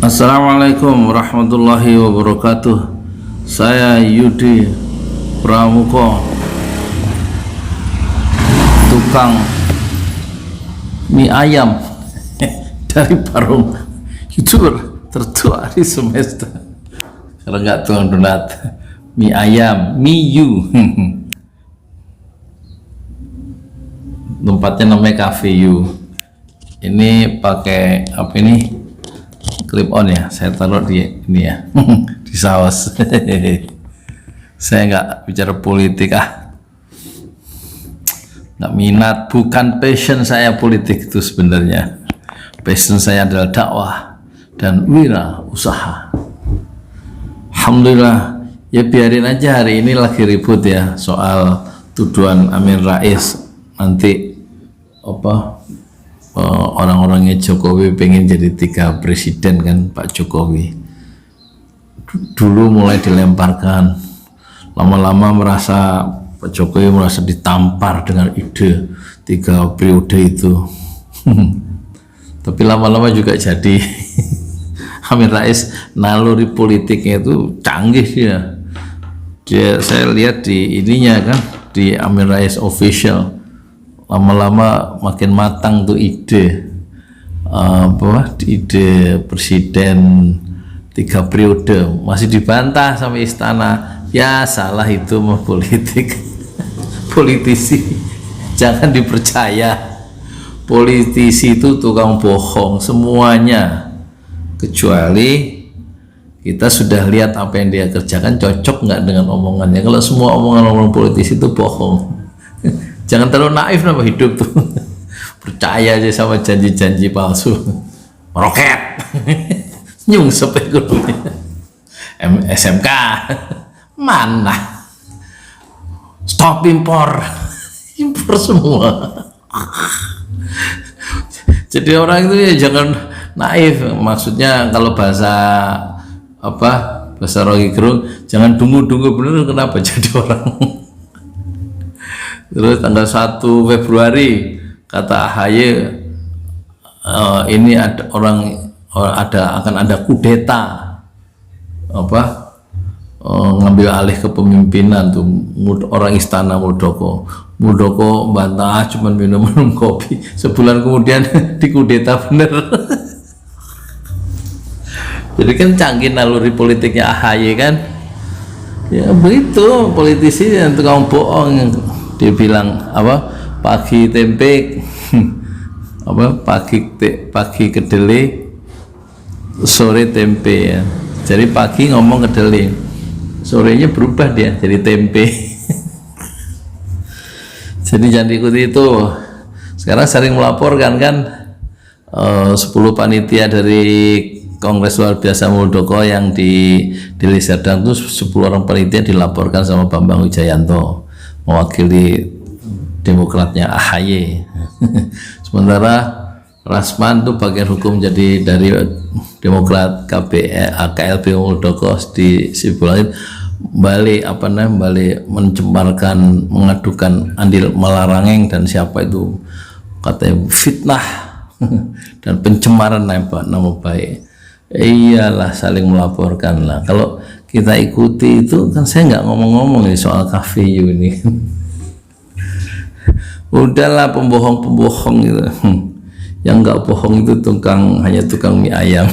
Assalamualaikum warahmatullahi wabarakatuh. Saya Yudi Pramuko, tukang mie ayam dari Parung, YouTuber tertua di semesta. Kalau nggak tukang donat, mie ayam, mie you. Tempatnya namanya Cafe You. Ini pakai apa ini? Clip on ya, saya taruh di ini ya, di saus. Saya nggak bicara politik, nggak minat, bukan passion saya politik itu sebenarnya. Passion saya adalah dakwah dan wira usaha. Alhamdulillah, ya biarin aja, hari ini lagi ribut ya soal tuduhan Amin Rais. Nanti orang-orangnya Jokowi pengen jadi 3 presiden kan, Pak Jokowi dulu mulai dilemparkan, lama-lama merasa Pak Jokowi merasa ditampar dengan ide 3 periode itu. Tapi lama-lama juga jadi. Amin Rais naluri politiknya itu canggih dia, saya lihat di ininya kan, di Amin Rais official, lama-lama makin matang tuh ide ide presiden 3 periode. Masih dibantah sama istana, ya salah itu mah politik. Politisi jangan dipercaya, politisi itu tukang bohong semuanya, kecuali kita sudah lihat apa yang dia kerjakan cocok nggak dengan omongannya. Kalau semua omongan politisi itu bohong, jangan terlalu naif nama hidup tuh. Percaya aja sama janji-janji palsu. Meroket. Nyungsep ekonominya. SMK. Mana? Stop impor. Impor semua. Jadi orang itu ya jangan naif. Maksudnya kalau bahasa Rocky Gerung, jangan dungu-dungu bener kenapa jadi orang. Terus tanggal 1 Februari kata AHY, ini akan ada kudeta, ngambil alih kepemimpinan tuh orang istana Muldoko bantah cuman minum kopi, sebulan kemudian dikudeta bener. Jadi kan canggih naluri politiknya AHY kan, ya begitu politisi yang tukang bohong. Dia bilang pagi tempe, pagi kedelai, sore tempe ya. Jadi pagi ngomong kedelai, sorenya berubah dia jadi tempe. Jadi jangan diikuti itu. Sekarang sering melaporkan kan, 10 panitia dari Kongres Luar Biasa Muldoko yang di Deli Serdang itu 10 orang panitia dilaporkan sama Bambang Wijayanto, mewakili Demokratnya AHY. Sementara Rasman tuh bagian hukum jadi dari Demokrat KLB Muldoko di Sibolangit, balik mencemarkan, mengadukan Andil Malarangeng dan siapa itu, katanya fitnah dan pencemaran nama baik. Iyalah, saling melaporkan lah. Kalau kita ikuti itu kan, saya nggak ngomong-ngomong ini soal Cafe You ini. Udahlah, pembohong gitu. Yang nggak bohong itu hanya tukang mie ayam.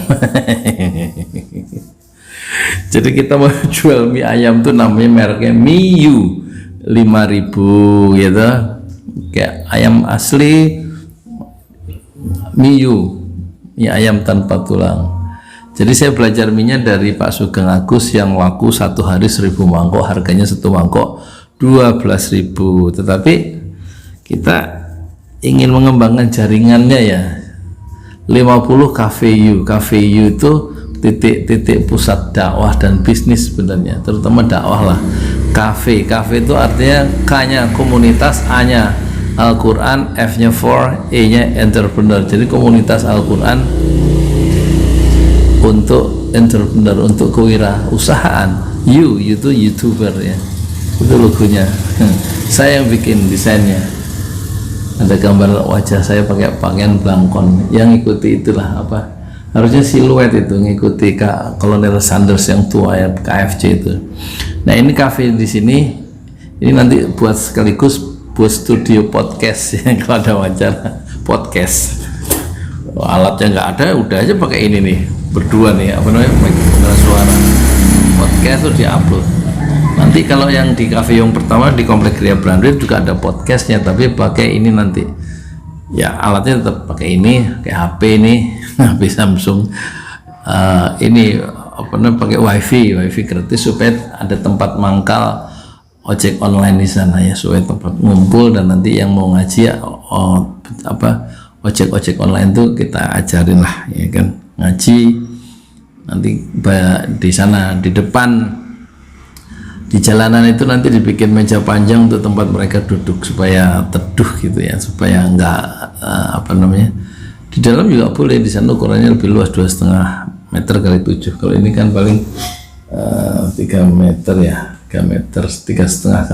Jadi kita mau jual mie ayam tuh namanya mereknya Mie You 5.000 gitu, kayak ayam asli Mie You, mie ayam tanpa tulang. Jadi saya belajar minyak dari Pak Sugeng Agus yang laku 1 hari 1.000 mangkok, harganya 1 mangkok 12.000. Tetapi kita ingin mengembangkan jaringannya ya, 50 Cafe You. Cafe You itu titik-titik pusat dakwah dan bisnis sebenarnya, terutama dakwah lah. Cafe itu artinya K-nya komunitas, A-nya Al-Quran, F-nya for, E-nya entrepreneur. Jadi komunitas Al-Quran untuk entrepreneur, untuk kewirausahaan. You itu YouTuber ya, itu logonya. Saya yang bikin desainnya, ada gambar wajah saya pakai pakaian belangkon, yang ikuti itulah Harusnya siluet itu ngikuti Kolonel Sanders yang tua ya, KFC itu. Nah ini kafe di sini, ini nanti buat sekaligus buat studio podcast ya, kalau ada wawancara podcast. Alatnya nggak ada, udah aja pakai ini nih, berdua nih, apa namanya, pengeras suara. Podcast tuh diupload. Nanti kalau yang di kafe yang pertama di Komplek Gria Brandir juga ada podcastnya, tapi pakai ini nanti. Ya alatnya tetap pakai ini, kayak HP ini, HP Samsung. Ini apa namanya, pakai wifi gratis supaya ada tempat mangkal ojek online di sana ya, supaya tempat ngumpul dan nanti yang mau ngaji ya, ojek online tuh kita ajarin lah ya kan, ngaji nanti di sana di depan di jalanan itu nanti dibikin meja panjang untuk tempat mereka duduk supaya teduh gitu ya, supaya enggak di dalam juga boleh, di sana ukurannya lebih luas 2,5 meter kali 7. Kalau ini kan paling 3 meter ya, 3 meter 3,5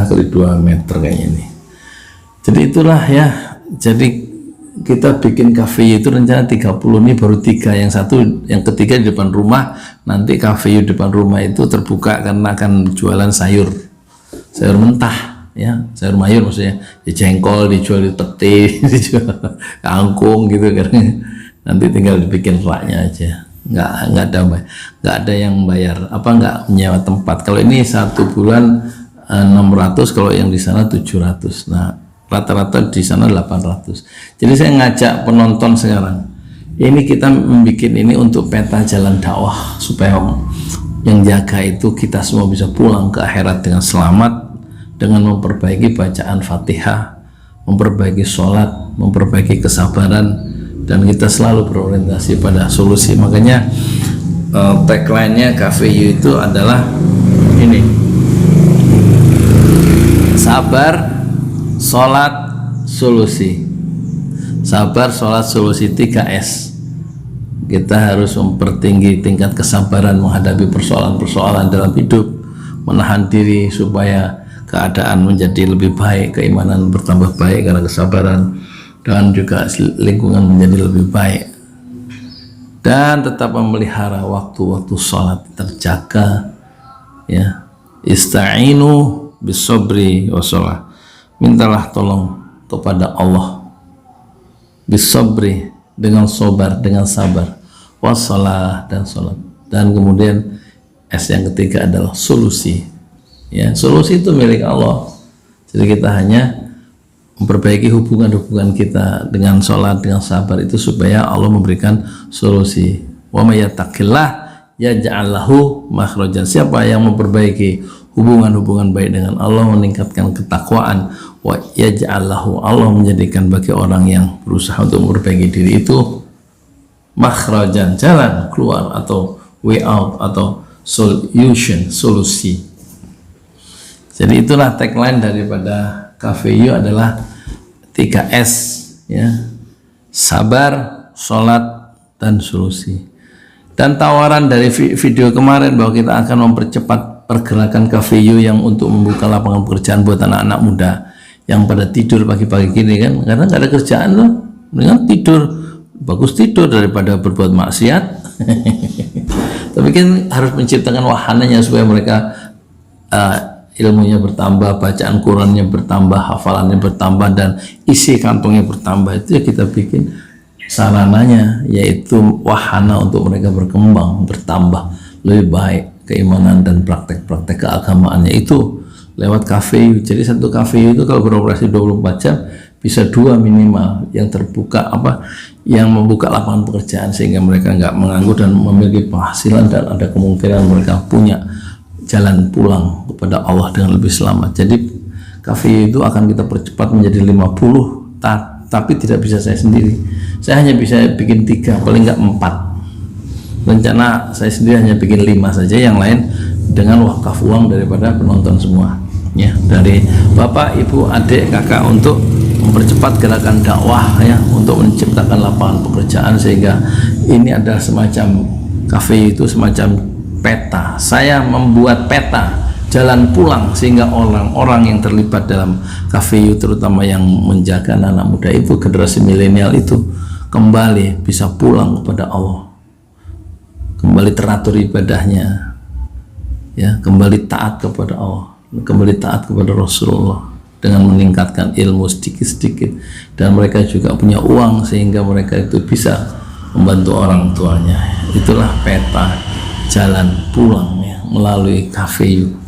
kali 2 meter kayaknya ini. Jadi itulah ya, jadi kita bikin kafe itu rencana 30, ini baru 3, yang satu, yang ketiga di depan rumah. Nanti kafe di depan rumah itu terbuka karena akan jualan sayur mentah ya, sayur mayur maksudnya ya, jengkol dijual di peti, dijual kangkung gitu kan. Nanti tinggal dibikin raknya aja, nggak ada yang bayar nggak menyewa tempat. Kalau ini 1 bulan 600, kalau yang di sana 700. Nah rata-rata di sana 800. Jadi saya ngajak penonton sekarang, ini kita membuat ini untuk peta jalan dakwah supaya yang jaga itu kita semua bisa pulang ke akhirat dengan selamat, dengan memperbaiki bacaan Fatihah, memperbaiki sholat, memperbaiki kesabaran, dan kita selalu berorientasi pada solusi. Makanya tagline-nya Cafe You itu adalah ini: sabar, sholat, solusi. Sabar, sholat, solusi, 3S. Kita harus mempertinggi tingkat kesabaran menghadapi persoalan-persoalan dalam hidup, menahan diri supaya keadaan menjadi lebih baik, keimanan bertambah baik karena kesabaran, dan juga lingkungan menjadi lebih baik, dan tetap memelihara waktu-waktu sholat terjaga ya. Ista'inu bisobri wassalah, mintalah tolong kepada Allah bisobri, dengan sobar, dengan sabar, wassalah, dan sholat. Dan kemudian S yang ketiga adalah solusi ya. Solusi itu milik Allah, jadi kita hanya memperbaiki hubungan kita dengan sholat, dengan sabar itu supaya Allah memberikan solusi. Wa may yattaqillah yaj'al lahu makhrajan. Siapa yang memperbaiki hubungan baik dengan Allah, meningkatkan ketakwaan, wa yaj'al lahu, Allah menjadikan bagi orang yang berusaha untuk memperbaiki diri itu makhrajan, jalan keluar atau way out atau solution, solusi. Jadi itulah tagline daripada Cafe You adalah 3S ya: sabar, sholat, dan solusi. Dan tawaran dari video kemarin bahwa kita akan mempercepat pergerakan Cafe You yang untuk membuka lapangan pekerjaan buat anak-anak muda yang pada tidur pagi-pagi gini kan, karena nggak ada kerjaan loh, dengan tidur, bagus tidur daripada berbuat maksiat. Tapi kan harus menciptakan wahananya supaya mereka ilmunya bertambah, bacaan Qurannya bertambah, hafalannya bertambah, dan isi kantongnya bertambah. Itu ya kita bikin sarananya, yaitu wahana untuk mereka berkembang, bertambah lebih baik keimanan dan praktek-praktek keagamaannya itu lewat Cafe You. Jadi satu Cafe You itu kalau beroperasi 24 jam bisa 2 minimal yang terbuka yang membuka lapangan pekerjaan sehingga mereka nggak menganggur dan memiliki penghasilan, dan ada kemungkinan mereka punya jalan pulang kepada Allah dengan lebih selamat. Jadi Cafe itu akan kita percepat menjadi 50, tapi tidak bisa saya sendiri. Saya hanya bisa bikin 3, paling nggak 4. Rencana saya sendiri hanya bikin 5 saja, yang lain dengan wakaf uang daripada penonton semua ya, dari bapak, ibu, adik, kakak, untuk mempercepat gerakan dakwah ya, untuk menciptakan lapangan pekerjaan, sehingga ini ada semacam Cafe itu semacam peta. Saya membuat peta jalan pulang, sehingga orang-orang yang terlibat dalam KVU, terutama yang menjaga anak muda itu, generasi milenial itu, kembali bisa pulang kepada Allah, kembali teratur ibadahnya, ya, kembali taat kepada Allah, kembali taat kepada Rasulullah, dengan meningkatkan ilmu sedikit-sedikit, dan mereka juga punya uang sehingga mereka itu bisa membantu orang tuanya. Itulah peta jalan pulang, ya, melalui KVU.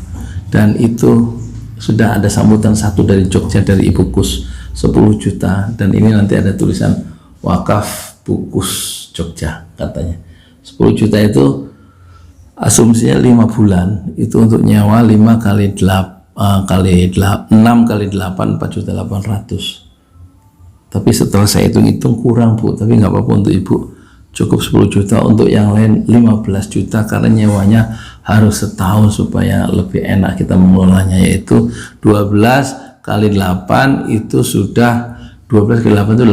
Dan itu sudah ada sambutan satu dari Jogja, dari Ibu Kus, 10 juta, dan ini nanti ada tulisan wakaf Bukus Jogja katanya. 10 juta itu asumsinya 5 bulan, itu untuk nyawa 5 kali 6 kali 8 4.800.000. Tapi setelah saya hitung-hitung kurang, Bu, tapi nggak apa-apa, untuk Ibu cukup 10 juta, untuk yang lain 15 juta, karena nyewanya harus setahun supaya lebih enak kita mengelolanya, yaitu 12 kali 8 itu sudah 12 kali 8 itu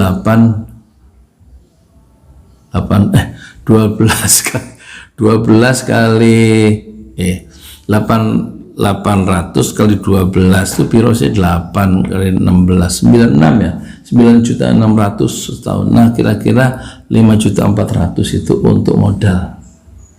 800 kali 12 itu piro sih, 8 kali 16 96 ya, 9.600.000 setahun. Nah, kira-kira 5.400.000 itu untuk modal,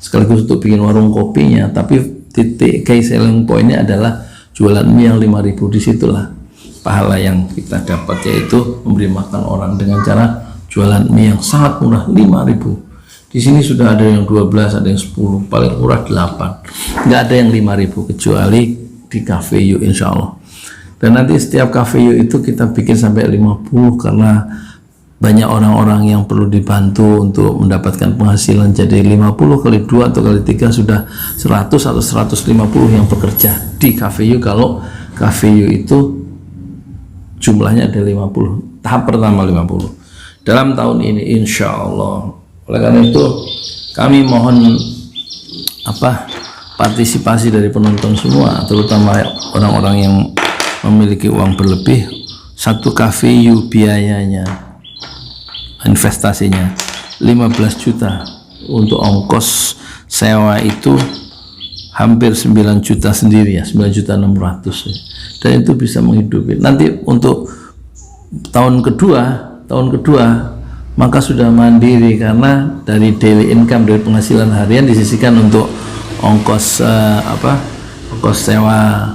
sekaligus untuk bikin warung kopinya. Tapi titik key selling pointnya adalah jualan mie yang 5.000. Disitulah pahala yang kita dapat, yaitu memberi makan orang dengan cara jualan mie yang sangat murah, 5.000. Di sini sudah ada yang 12, ada yang 10, paling murah 8. Nggak ada yang 5.000 kecuali di KVU, insya Allah. Dan nanti setiap KVU itu kita bikin sampai 50, karena banyak orang-orang yang perlu dibantu untuk mendapatkan penghasilan. Jadi 50 kali 2 atau kali 3 sudah 100 atau 150 yang bekerja di KVU. Kalau KVU itu jumlahnya ada 50, tahap pertama 50 dalam tahun ini, insya Allah. Oleh karena itu kami mohon partisipasi dari penonton semua, terutama orang-orang yang memiliki uang berlebih. Satu KVU biayanya, investasinya 15 juta, untuk ongkos sewa itu hampir 9 juta sendiri, ya, 9.600.000, dan itu bisa menghidupi. Nanti untuk tahun kedua maka sudah mandiri, karena dari daily income, dari penghasilan harian disisihkan untuk ongkos ongkos sewa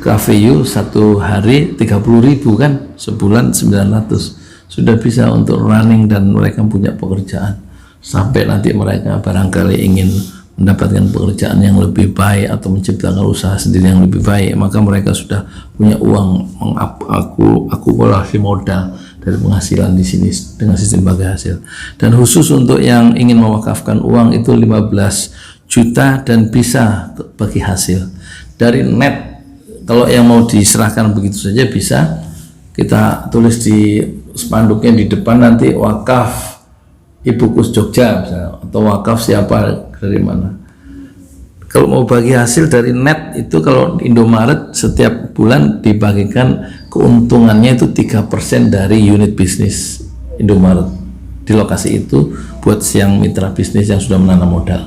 KVU satu hari 30.000 kan, sebulan 900, sudah bisa untuk running, dan mereka punya pekerjaan. Sampai nanti mereka barangkali ingin mendapatkan pekerjaan yang lebih baik atau menciptakan usaha sendiri yang lebih baik, maka mereka sudah punya uang mengakumulasi modal dari penghasilan di sini dengan sistem bagi hasil. Dan khusus untuk yang ingin mewakafkan uang itu 15 juta dan bisa bagi hasil dari net. Kalau yang mau diserahkan begitu saja bisa, kita tulis di spanduknya di depan nanti wakaf Ibu Kus Jogja misalnya, atau wakaf siapa dari mana. Kalau mau bagi hasil dari net itu, kalau Indomaret setiap bulan dibagikan keuntungannya itu 3% dari unit bisnis Indomaret di lokasi itu, buat yang mitra bisnis yang sudah menanam modal.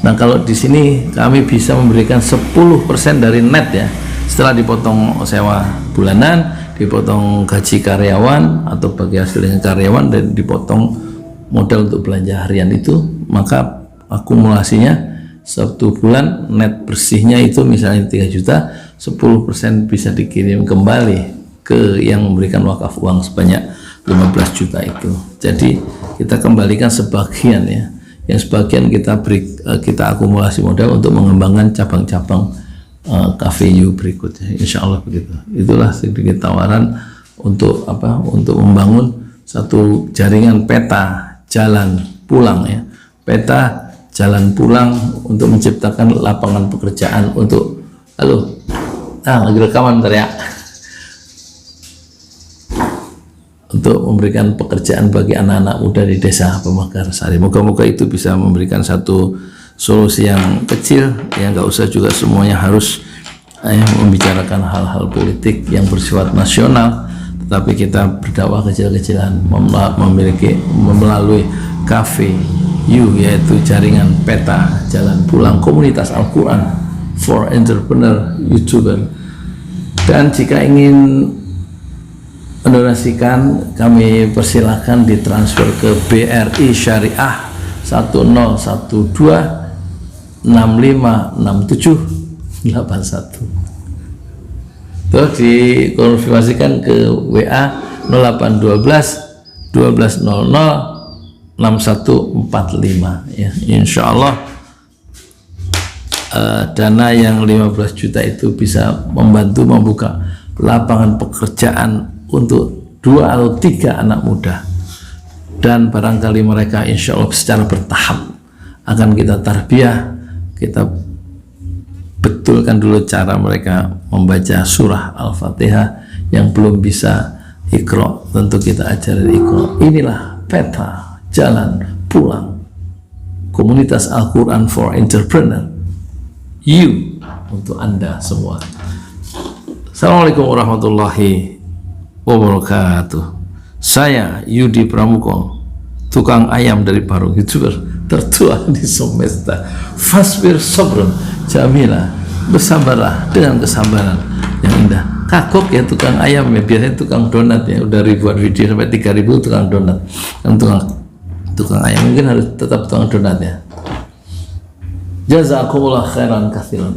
Nah, kalau di sini kami bisa memberikan 10% dari net, ya, setelah dipotong sewa bulanan, dipotong gaji karyawan atau bagi hasil dengan karyawan, dan dipotong modal untuk belanja harian itu, maka akumulasinya satu bulan net bersihnya itu misalnya 3 juta, 10% bisa dikirim kembali ke yang memberikan wakaf uang sebanyak 15 juta itu. Jadi kita kembalikan sebagian, ya, yang sebagian kita akumulasi modal untuk mengembangkan cabang-cabang KVU berikutnya, insya Allah begitu. Itulah sedikit tawaran untuk untuk membangun satu jaringan peta jalan pulang, ya, peta jalan pulang untuk menciptakan lapangan pekerjaan untuk lagi rekaman bentar, ya, untuk memberikan pekerjaan bagi anak-anak muda di desa Pemekarsari. Moga-moga itu bisa memberikan satu solusi yang kecil, yang nggak usah juga semuanya harus membicarakan hal-hal politik yang bersifat nasional, tetapi kita berdakwah kecil-kecilan melalui KVU, yaitu jaringan peta jalan pulang komunitas Al-Quran for Entrepreneur YouTuber. Dan jika ingin mendonasikan, kami persilakan ditransfer ke BRI Syariah 1012656781. Terus dikonfirmasikan ke WA 0812 1200 6145 ya. Insya Allah dana yang 15 juta itu bisa membantu membuka lapangan pekerjaan untuk 2 atau 3 anak muda, dan barangkali mereka insya Allah secara bertahap akan kita tarbiyah, kita betulkan dulu cara mereka membaca surah Al-Fatihah. Yang belum bisa Iqra, tentu kita ajarin Iqra. Inilah peta jalan pulang komunitas Al-Quran for Entrepreneur, you, untuk Anda semua. Assalamualaikum warahmatullahi wabarakatuh. Saya Yudi Pramuko, tukang ayam dari Parung, YouTuber tertua di semesta. Fasbir sabrun jamila, bersabarlah dengan kesabaran yang indah. Kagok ya tukang ayam ya, biasanya tukang donat ya, udah ribuan video sampai 3000 tukang donat. Dan tukang ayam mungkin harus tetap tukang donat ya. Jazakumullah khairan katsiran.